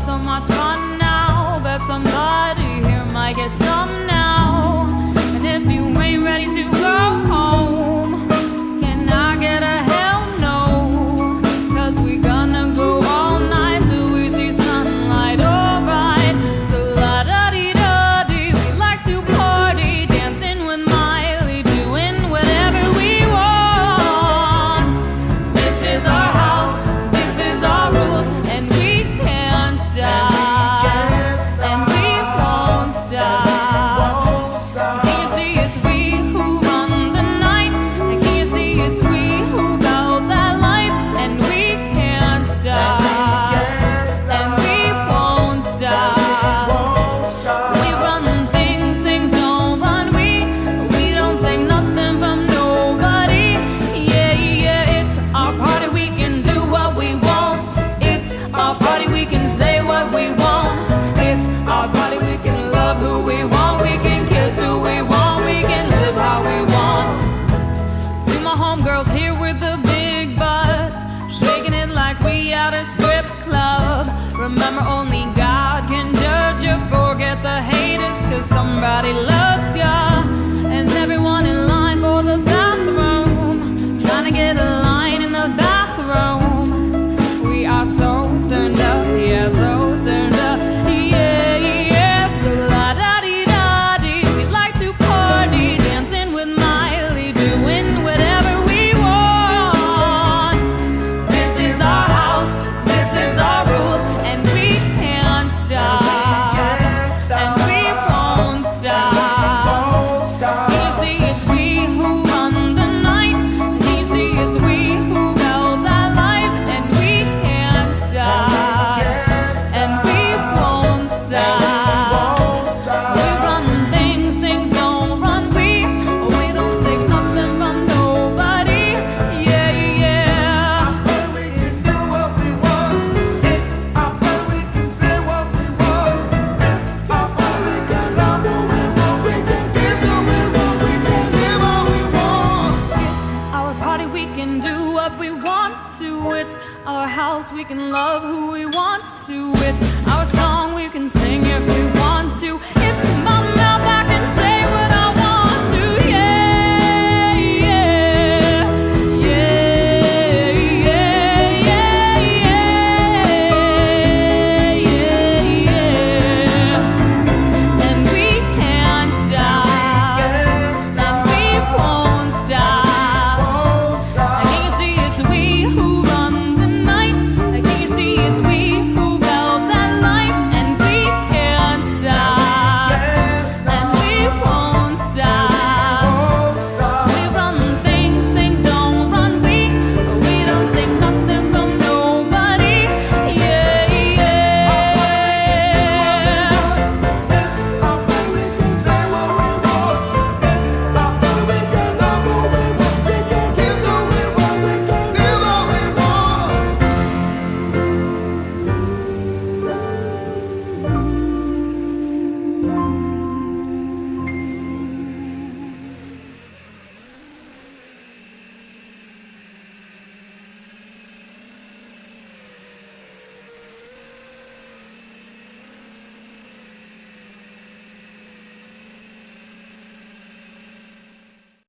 so much fun now. Bet somebody here might get some now. And if you ain't ready to go home, can I get a hell no? 'Cause we gonna go all night till we see sunlight, alright. So la-da-dee-da-dee, we like to party, dancing with Miley, doing whatever we want. This is our house, this is our rules, and we can't stop. And we won't stop. Can you see it's we who run the night? And can you see it's we who build that life? And we can't stop. And we won't stop. We run things, things don't run we. We don't take nothing from nobody. Yeah, yeah, it's our party, we can do what we want. It's our party, we can say what we want. It's our party, we can love who we want. We can kiss who we want. We can live how we want. To my homegirls here with the big butt, shaking it like we at a strip club. Remember, only God can judge you. Forget the haters, 'cause somebody loves ya. And everyone in line for the bathroom, trying to get a line in the bathroom. We are so turned up, yeah, so turned up, yeah, yeah. So la-da-dee-da-dee, we like to party, dancing with Miley, doing whatever we want. This is our house, this is our rules, and we can't stop. And we won't stop. Can you see it's we who run the night? Can you see it's we who build that life? And we can't stop. And we won't stop. We run things, things don't run we. We don't take nothing from nobody. Yeah, yeah. We can do what we want. It's our party, we can say what we want. It's our party, we can love who we want. We can kiss who we want. We can live how we want. It's our party, we can do what we want to. It's our house, we can love who we want to. It's our song, we can sing if we want to. It's my mouth, I can say